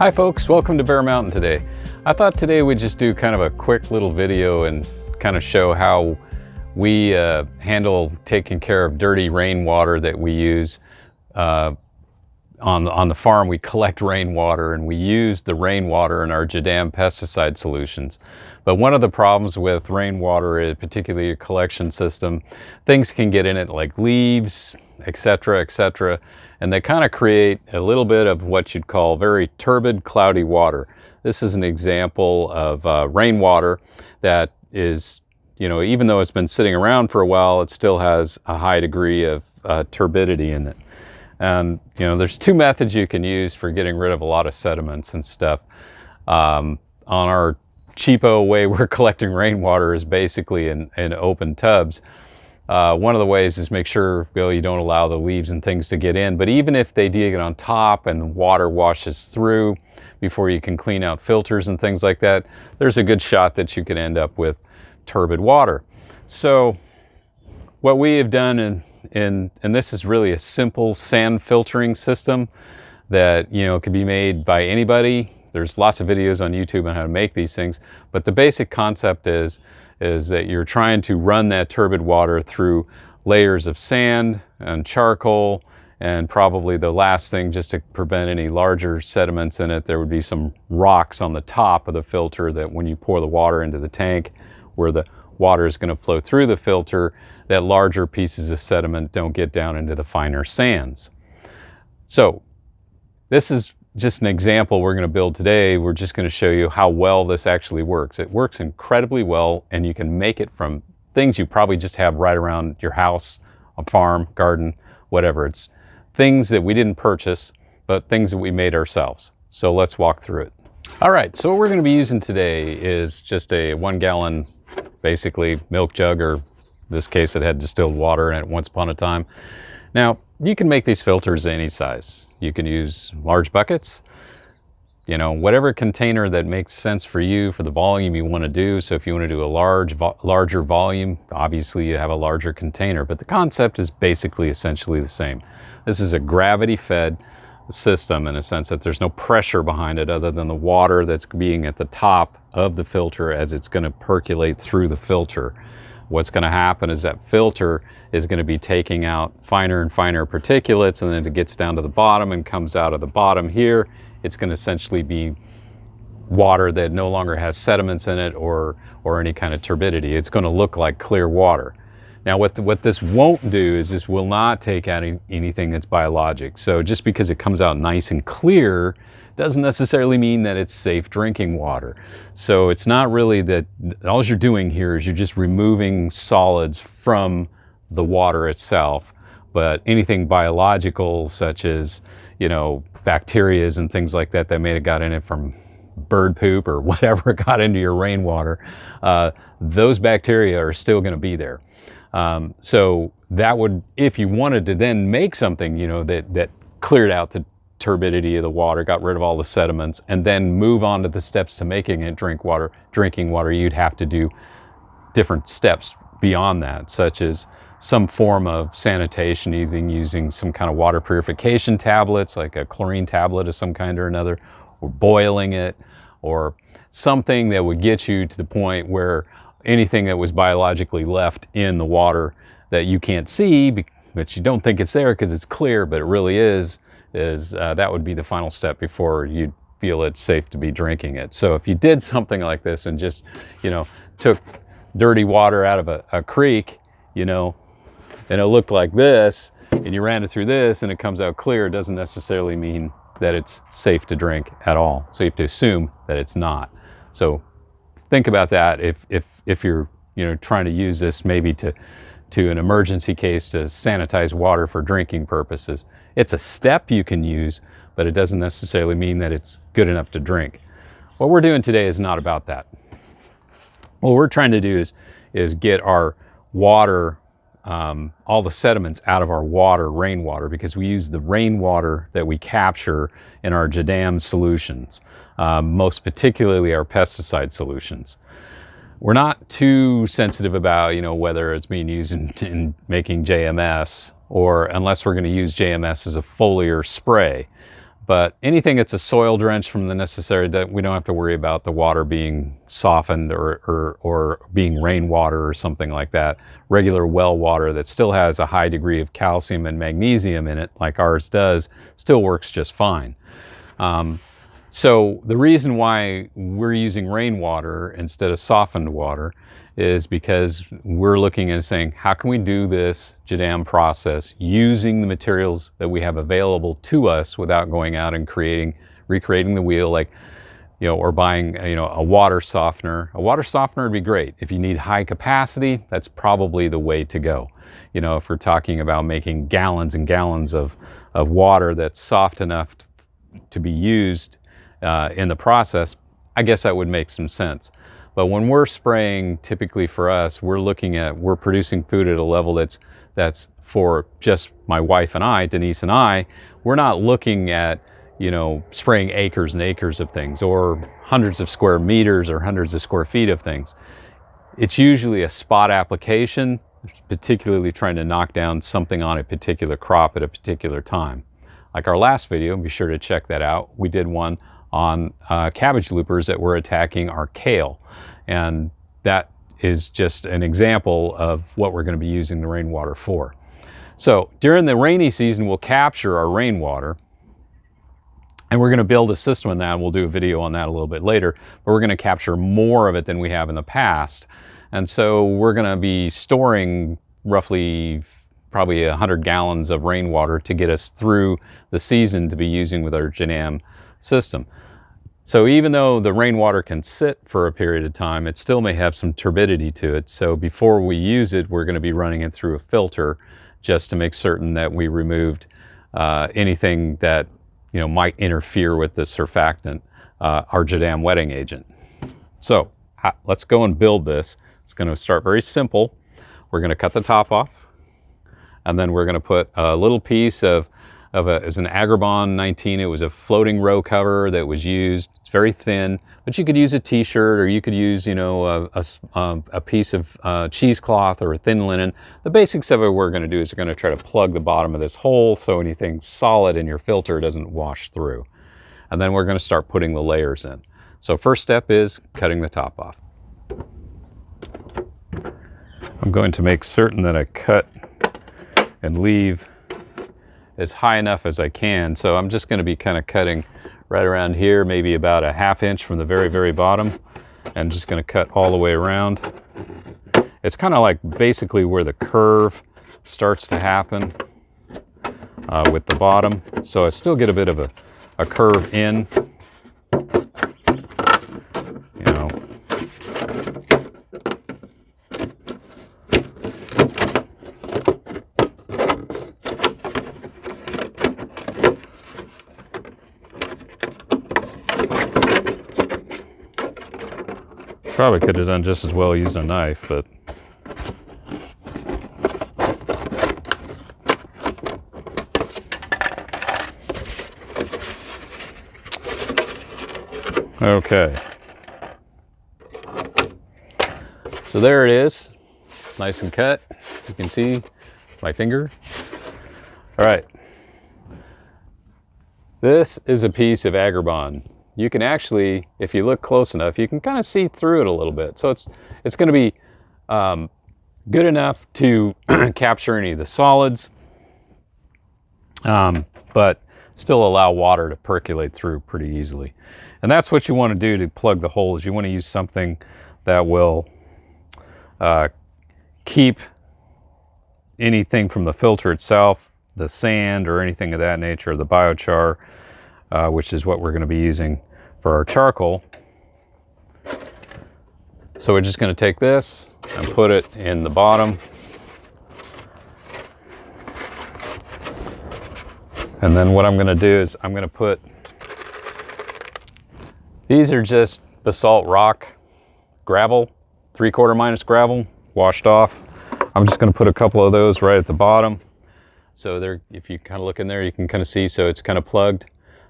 Hi folks, welcome to Bear Mountain today. I thought today we'd just do kind of a quick little video and kind of show how we handle taking care of dirty rainwater that we use. On the farm, we collect rainwater and we use the rainwater in our JADAM pesticide solutions. But one of the problems with rainwater, particularly a collection system, things can get in it like leaves, etc., and they kind of create a little bit of what you'd call very turbid, cloudy water. This is an example of rainwater that is, even though it's been sitting around for a while, it still has a high degree of turbidity in it. And there's two methods you can use for getting rid of a lot of sediments and stuff. On our cheapo way we're collecting rainwater is basically in open tubs. One of the ways is make sure you don't allow the leaves and things to get in, but even if they dig it on top and water washes through before you can clean out filters and things like that, there's a good shot that you could end up with turbid water. So what we have done, and this is really a simple sand filtering system that can be made by anybody. There's lots of videos on YouTube on how to make these things, but the basic concept is that you're trying to run that turbid water through layers of sand and charcoal, and probably the last thing, just to prevent any larger sediments in it, there would be some rocks on the top of the filter that when you pour the water into the tank where the water is going to flow through the filter, that larger pieces of sediment don't get down into the finer sands. So this is just an example we're going to build today. We're just going to show you how well this actually works. It works incredibly well, and you can make it from things you probably just have right around your house, a farm, garden, whatever. It's things that we didn't purchase, but things that we made ourselves. So let's walk through it. All right, so what we're going to be using today is just a 1 gallon, basically milk jug, or in this case it had distilled water in it once upon a time. Now, you can make these filters any size. You can use large buckets, whatever container that makes sense for you for the volume you want to do. So if you want to do a larger volume, obviously you have a larger container, but the concept is basically essentially the same. This is a gravity-fed system in a sense that there's no pressure behind it other than the water that's being at the top of the filter as it's going to percolate through the filter. What's going to happen is that filter is going to be taking out finer and finer particulates, and then it gets down to the bottom and comes out of the bottom here. It's going to essentially be water that no longer has sediments in it or any kind of turbidity. It's going to look like clear water. Now what this won't do is this will not take out anything that's biologic. So just because it comes out nice and clear doesn't necessarily mean that it's safe drinking water. So it's not really that, all you're doing here is you're just removing solids from the water itself, but anything biological such as, bacteria and things like that may have got in it from bird poop or whatever got into your rainwater, those bacteria are still going to be there. So that would, if you wanted to then make something, that cleared out the turbidity of the water, got rid of all the sediments, and then move on to the steps to making it drinking water, you'd have to do different steps beyond that, such as some form of sanitation, using some kind of water purification tablets, like a chlorine tablet of some kind or another, or boiling it, or something that would get you to the point where anything that was biologically left in the water that you can't see, but you don't think it's there because it's clear, but it really is that would be the final step before you'd feel it's safe to be drinking it. So if you did something like this and just, took dirty water out of a creek, and it looked like this, and you ran it through this and it comes out clear, it doesn't necessarily mean that it's safe to drink at all. So you have to assume that it's not. So think about that if you're trying to use this maybe to an emergency case to sanitize water for drinking purposes. It's a step you can use, but it doesn't necessarily mean that it's good enough to drink. What we're doing today is not about that. What we're trying to do is get our water, all the sediments out of our water, rainwater, because we use the rainwater that we capture in our JADAM solutions, most particularly our pesticide solutions. We're not too sensitive about, whether it's being used in making JMS, or unless we're going to use JMS as a foliar spray. But anything that's a soil drench from the necessary, that we don't have to worry about the water being softened or being rainwater or something like that. Regular well water that still has a high degree of calcium and magnesium in it, like ours does, still works just fine. So the reason why we're using rainwater instead of softened water is because we're looking and saying, how can we do this JADAM process using the materials that we have available to us without going out and recreating the wheel, like, you know, or buying, you know, a water softener. A water softener would be great. If you need high capacity, that's probably the way to go. You know, if we're talking about making gallons and gallons of water that's soft enough to be used in the process, I guess that would make some sense. But when we're spraying, typically for us, we're producing food at a level that's for just my wife and I, Denise and I. We're not looking at, you know, spraying acres and acres of things or hundreds of square meters or hundreds of square feet of things. It's usually a spot application, particularly trying to knock down something on a particular crop at a particular time. Like our last video, be sure to check that out. We did one on cabbage loopers that were attacking our kale. And that is just an example of what we're going to be using the rainwater for. So during the rainy season, we'll capture our rainwater, and we're going to build a system in that, and we'll do a video on that a little bit later, but we're going to capture more of it than we have in the past. And so we're going to be storing roughly probably 100 gallons of rainwater to get us through the season to be using with our JADAM system. So even though the rainwater can sit for a period of time, it still may have some turbidity to it. So before we use it, we're going to be running it through a filter just to make certain that we removed anything that, you know, might interfere with the surfactant, our JADAM wetting agent. So let's go and build this. It's going to start very simple. We're going to cut the top off, and then we're going to put a little piece as an Agribon 19. It was a floating row cover that was used. It's very thin, but you could use a t-shirt, or you could use, you know, a piece of cheesecloth or a thin linen. The basics of it we're going to do is we're going to try to plug the bottom of this hole so anything solid in your filter doesn't wash through. And then we're going to start putting the layers in. So first step is cutting the top off. I'm going to make certain that I cut and leave as high enough as I can. So I'm just going to be kind of cutting right around here, maybe about a ½ inch from the very, very bottom, and just going to cut all the way around. It's kind of like basically where the curve starts to happen with the bottom. So I still get a bit of a curve in, you know. Probably could have done just as well using a knife, but okay. So there it is, nice and cut. You can see my finger. All right. This is a piece of Agribon. You can actually, if you look close enough, you can kind of see through it a little bit. So it's going to be good enough to capture any of the solids, but still allow water to percolate through pretty easily. And that's what you want to do to plug the holes. You want to use something that will keep anything from the filter itself, the sand or anything of that nature, the biochar, which is what we're going to be using for our charcoal. So we're just going to take this and put it in the bottom. And then what I'm going to do is I'm going to put, these are just basalt rock, gravel, 3/4 minus gravel, washed off. I'm just going to put a couple of those right at the bottom. So there, if you kind of look in there, you can kind of see, so it's kind of plugged.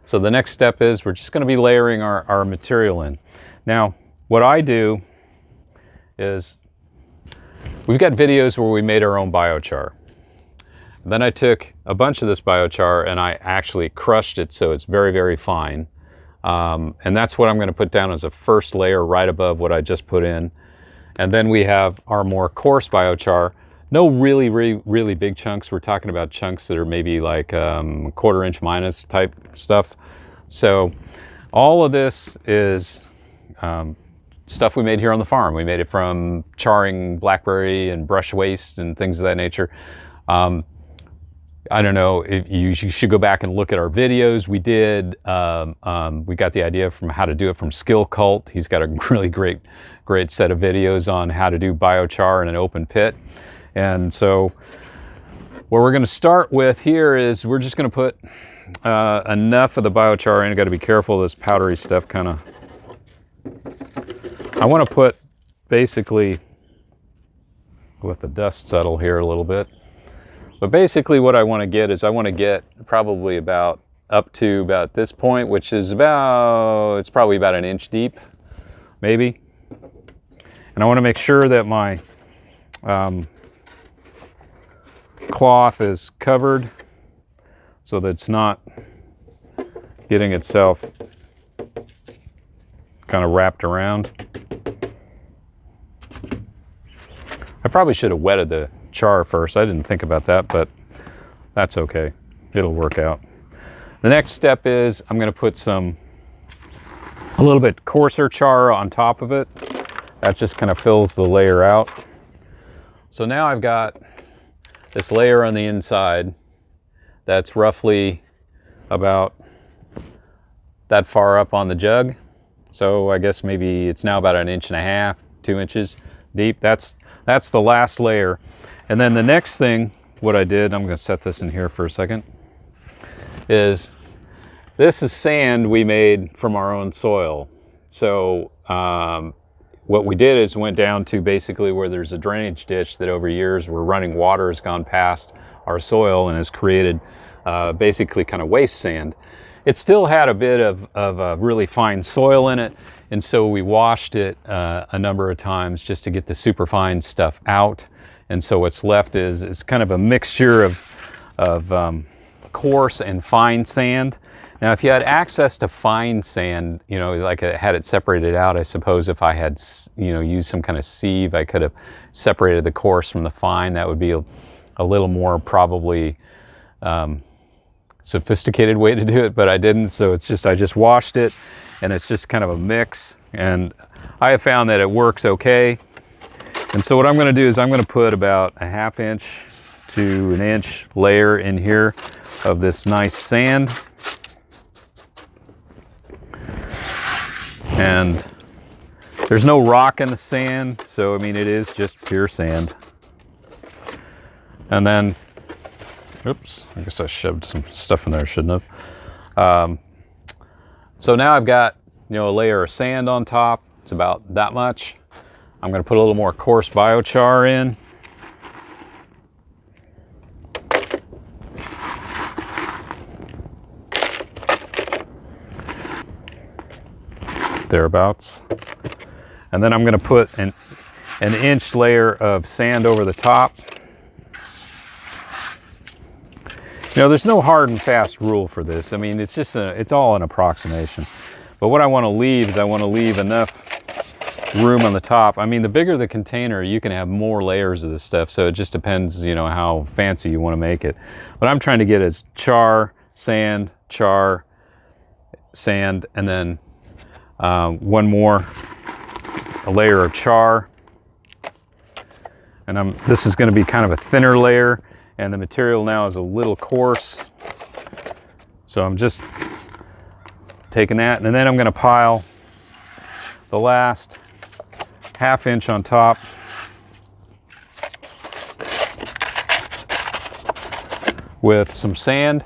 So the next step is we're just going to be layering our material in. Now, what I do is, we've got videos where we made our own biochar. Then I took a bunch of this biochar and I actually crushed it so it's very, very fine. And that's what I'm going to put down as a first layer right above what I just put in. And then we have our more coarse biochar. No really big chunks. We're talking about chunks that are maybe like 1/4 inch minus type stuff. So all of this is stuff we made here on the farm. We made it from charring blackberry and brush waste and things of that nature. I don't know, if you should go back and look at our videos. We did, we got the idea from how to do it from Skill Cult. He's got a really great set of videos on how to do biochar in an open pit. And so what we're gonna start with here is we're just gonna put enough of the biochar in. You gotta be careful of this powdery stuff kinda. I wanna put basically, let the dust settle here a little bit. But basically what I want to get is I want to get probably about up to about this point, which is about, it's probably about 1 inch deep, maybe. And I want to make sure that my cloth is covered so that it's not getting itself kind of wrapped around. I probably should have wetted the char first. I didn't think about that, but that's okay. It'll work out. The next step is I'm going to put a little bit coarser char on top of it. That just kind of fills the layer out. So now I've got this layer on the inside that's roughly about that far up on the jug. So I guess maybe it's now about 1.5 inches, 2 inches deep. That's the last layer. And then the next thing, what I did, I'm going to set this in here for a second, is this is sand we made from our own soil. So what we did is went down to basically where there's a drainage ditch that over years where running water has gone past our soil and has created basically kind of waste sand. It still had a bit of really fine soil in it, and so we washed it a number of times just to get the superfine stuff out. And so what's left is kind of a mixture of coarse and fine sand. Now, if you had access to fine sand, you know, like I had it separated out, I suppose if I had, you know, used some kind of sieve, I could have separated the coarse from the fine. That would be a little more probably sophisticated way to do it, but I didn't. So it's just, I just washed it and it's just kind of a mix. And I have found that it works okay. And so what I'm going to do is I'm going to put about 1/2 inch to 1 inch layer in here of this nice sand. And there's no rock in the sand, so I mean it is just pure sand. And then, oops, I guess I shoved some stuff in there I shouldn't have. So now I've got, you know, a layer of sand on top. It's about that much. I'm going to put a little more coarse biochar in. Thereabouts. And then I'm going to put an inch layer of sand over the top. You know, there's no hard and fast rule for this. I mean, it's just it's all an approximation. But what I want to leave is I want to leave enough room on the top. I mean, the bigger the container, you can have more layers of this stuff. So it just depends, you know, how fancy you want to make it. What I'm trying to get is char, sand, and then one more, a layer of char. And this is going to be kind of a thinner layer, and the material now is a little coarse. So I'm just taking that, and then I'm going to pile the last 1/2 inch on top. With some sand.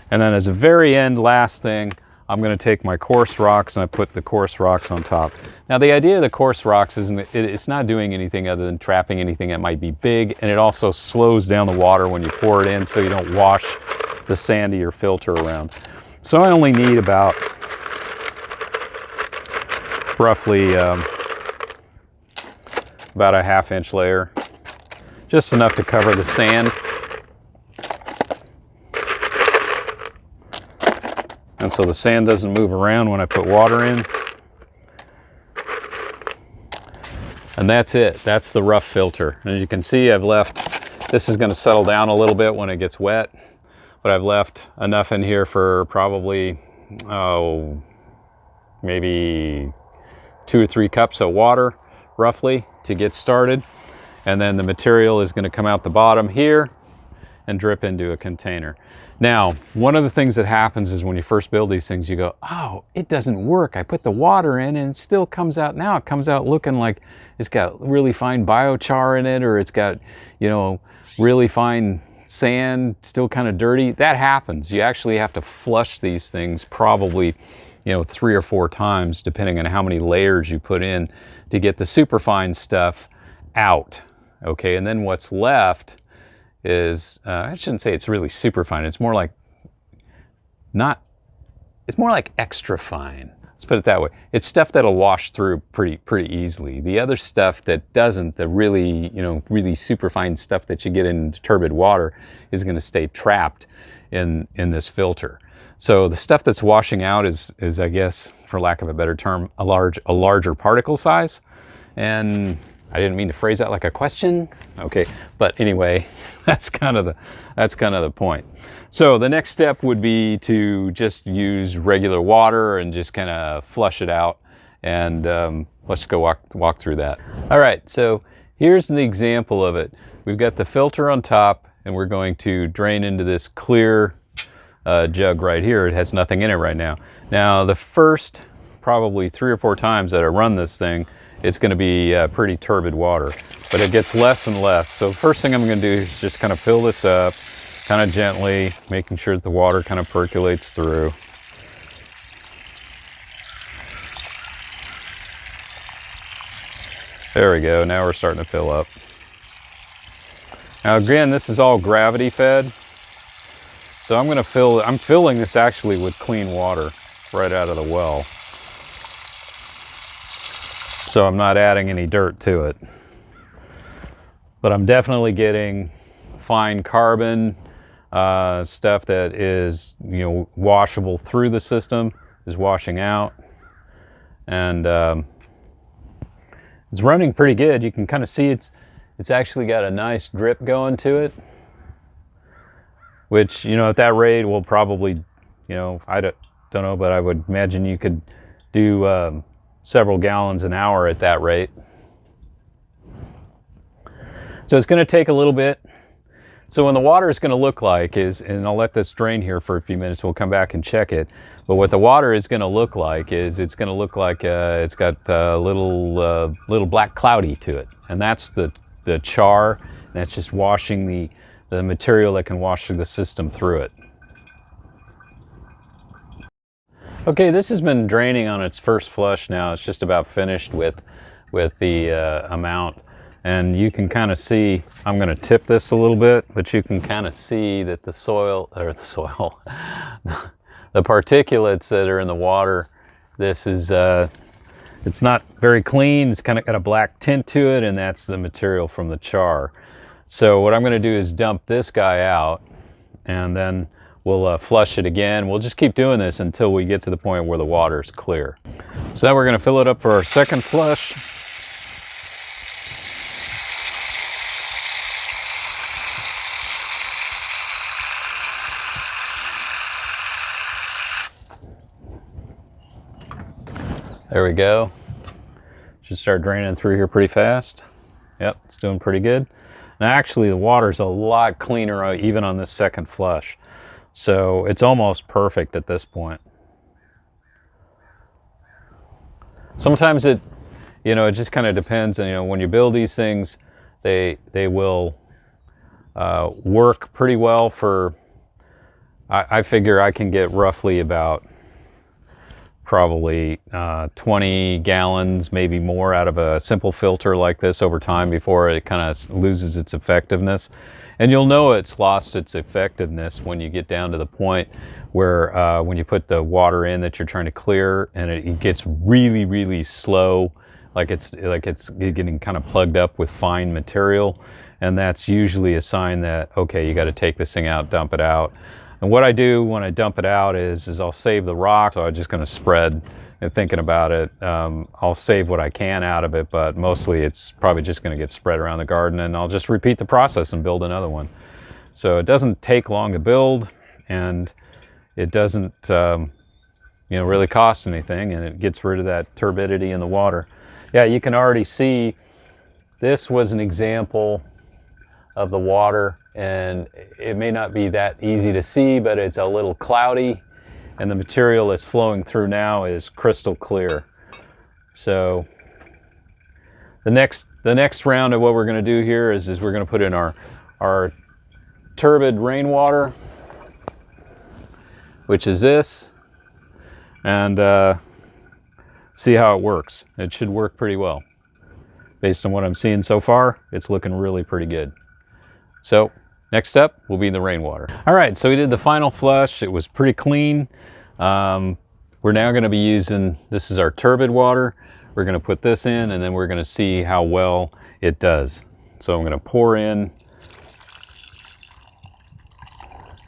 And then as a very end, last thing, I'm going to take my coarse rocks and I put the coarse rocks on top. Now the idea of the coarse rocks isn't, it's not doing anything other than trapping anything that might be big, and it also slows down the water when you pour it in so you don't wash the sand of your filter around. So I only need about roughly about a 1/2 inch layer, just enough to cover the sand. and so the sand doesn't move around when I put water in. And that's it. That's the rough filter. And as you can see, I've left, this is going to settle down a little bit when it gets wet, but I've left enough in here for probably, maybe 2 or 3 cups of water, roughly, to get started. And then the material is going to come out the bottom here and drip into a container. Now, one of the things that happens is when you first build these things, you go, oh, it doesn't work. I put the water in and it still comes out. Now it comes out looking like it's got really fine biochar in it, or it's got, you know, really fine sand, still kind of dirty. That happens. You actually have to flush these things probably, you know, 3 or 4 times, depending on how many layers you put in, to get the superfine stuff out. Okay, and then what's left is, I shouldn't say it's really super fine. It's more like it's more like extra fine. Let's put it that way. It's stuff that'll wash through pretty easily. The other stuff that doesn't, the really, you know, really super fine stuff that you get in turbid water, is going to stay trapped in this filter. So the stuff that's washing out is I guess, for lack of a better term, a larger particle size. And I didn't mean to phrase that like a question. Okay, but anyway, that's kind of the point. So the next step would be to just use regular water and just kind of flush it out. And let's go walk through that. All right, so here's the example of it. We've got the filter on top, and we're going to drain into this clear jug right here. It has nothing in it right now. Now, the first probably 3 or 4 times that I run this thing, it's going to be pretty turbid water, but it gets less and less. So first thing I'm going to do is just kind of fill this up, kind of gently, making sure that the water kind of percolates through. There we go. Now we're starting to fill up. Now again, this is all gravity fed. So I'm filling this actually with clean water right out of the well. So I'm not adding any dirt to it. But I'm definitely getting fine carbon, stuff that is, you know, washable through the system, is washing out. And it's running pretty good. You can kind of see it's actually got a nice drip going to it, which, you know, at that rate will probably, you know, I don't know, but I would imagine you could do several gallons an hour at that rate. So it's going to take a little bit. So when the water is going to look like is, and I'll let this drain here for a few minutes, we'll come back and check it. But what the water is going to look like is it's going to look like it's got a little black cloudy to it. And that's the char. That's just washing the material that can wash through the system through it. Okay, this has been draining on its first flush now. It's just about finished with the amount. And you can kind of see, I'm going to tip this a little bit, but you can kind of see that the particulates that are in the water, this is, it's not very clean. It's kind of got a black tint to it, and that's the material from the char. So what I'm going to do is dump this guy out, and then we'll flush it again. We'll just keep doing this until we get to the point where the water is clear. So now we're going to fill it up for our second flush. There we go. Should start draining through here pretty fast. Yep, it's doing pretty good. Now actually the water's a lot cleaner even on this second flush. So it's almost perfect at this point. Sometimes it just kind of depends. And when you build these things, they will work pretty well for, I figure I can get roughly about probably 20 gallons, maybe more, out of a simple filter like this over time before it kind of loses its effectiveness. And you'll know it's lost its effectiveness when you get down to the point where when you put the water in that you're trying to clear, and it gets really, really slow, like it's getting kind of plugged up with fine material. And that's usually a sign that, okay, you got to take this thing out, dump it out. And what I do when I dump it out is I'll save the rock. So I'm just going to spread, and thinking about it, I'll save what I can out of it, but mostly it's probably just going to get spread around the garden, and I'll just repeat the process and build another one. So it doesn't take long to build, and it doesn't really cost anything, and it gets rid of that turbidity in the water. Yeah, you can already see this was an example of the water, and it may not be that easy to see, but it's a little cloudy, and the material that's flowing through now is crystal clear. So the next round of what we're going to do here is we're going to put in our turbid rainwater, which is this, and see how it works. It should work pretty well. Based on what I'm seeing so far, it's looking really pretty good. So next step will be the rainwater. All right, so we did the final flush. It was pretty clean. We're now going to be using, this is our turbid water. We're going to put this in, and then we're going to see how well it does. So I'm going to pour in.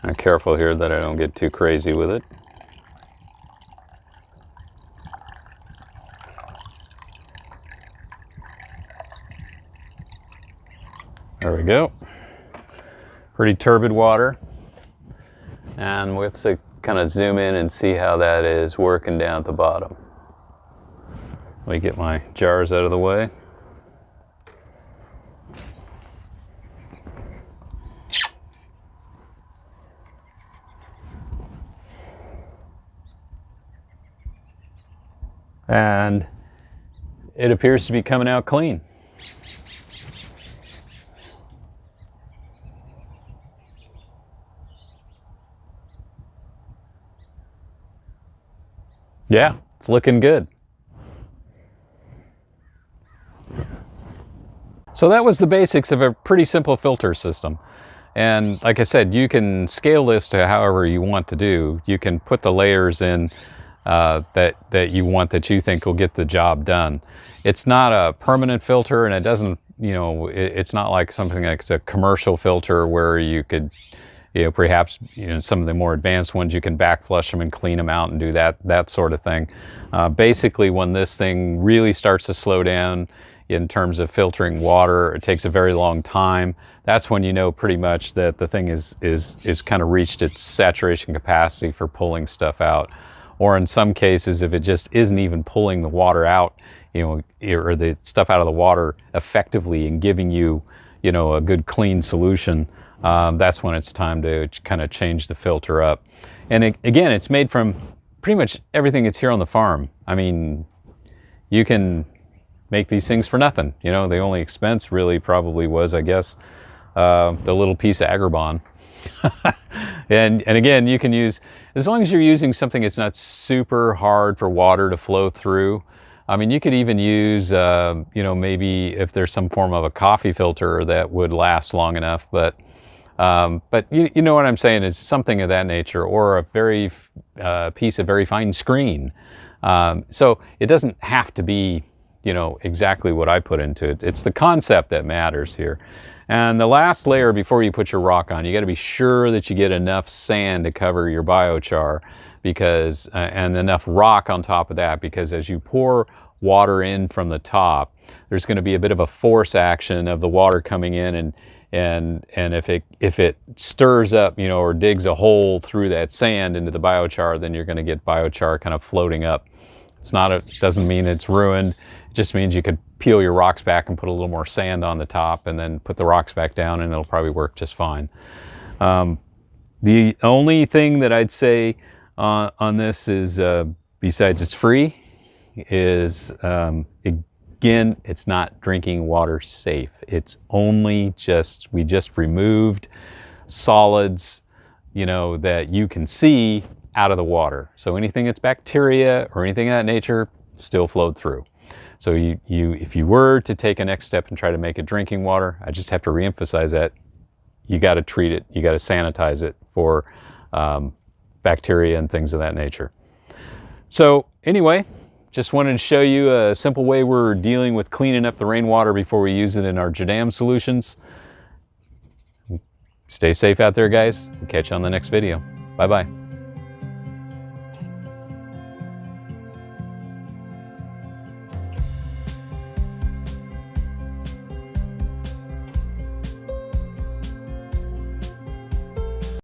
I'm careful here that I don't get too crazy with it. There we go. Pretty turbid water. And let's kind of zoom in and see how that is working down at the bottom. Let me get my jars out of the way. And it appears to be coming out clean. Yeah, it's looking good. So that was the basics of a pretty simple filter system. And like I said, you can scale this to however you want to do. You can put the layers in that you want, that you think will get the job done. It's not a permanent filter, and it doesn't, it's not like something that's a commercial filter where you could, perhaps, some of the more advanced ones, you can back flush them and clean them out and do that sort of thing. Basically, when this thing really starts to slow down in terms of filtering water, it takes a very long time. That's when you know pretty much that the thing is kind of reached its saturation capacity for pulling stuff out. Or in some cases, if it just isn't even pulling the water out, or the stuff out of the water effectively and giving you, a good clean solution, that's when it's time to kind of change the filter up. And again, it's made from pretty much everything that's here on the farm. I mean, you can make these things for nothing. The only expense really probably was, I guess, the little piece of Agribon. and again, you can use, as long as you're using something that's not super hard for water to flow through. I mean, you could even use, maybe if there's some form of a coffee filter that would last long enough, but you know what I'm saying, is something of that nature, or a very piece of very fine screen. So it doesn't have to be, exactly what I put into it. It's the concept that matters here. And the last layer before you put your rock on, you got to be sure that you get enough sand to cover your biochar, because and enough rock on top of that, because as you pour water in from the top, there's going to be a bit of a force action of the water coming in, and if it stirs up, or digs a hole through that sand into the biochar, then you're going to get biochar kind of floating up. It doesn't mean it's ruined. It just means you could peel your rocks back and put a little more sand on the top, and then put the rocks back down, and it'll probably work just fine. The only thing that I'd say on this is, besides it's free, is again, it's not drinking water safe. It's only we just removed solids, that you can see out of the water. So anything that's bacteria or anything of that nature still flowed through. So if you were to take a next step and try to make it drinking water, I just have to reemphasize that you got to treat it, you got to sanitize it for bacteria and things of that nature. So anyway, just wanted to show you a simple way we're dealing with cleaning up the rainwater before we use it in our JADAM solutions. Stay safe out there, guys. We'll catch you on the next video. Bye-bye.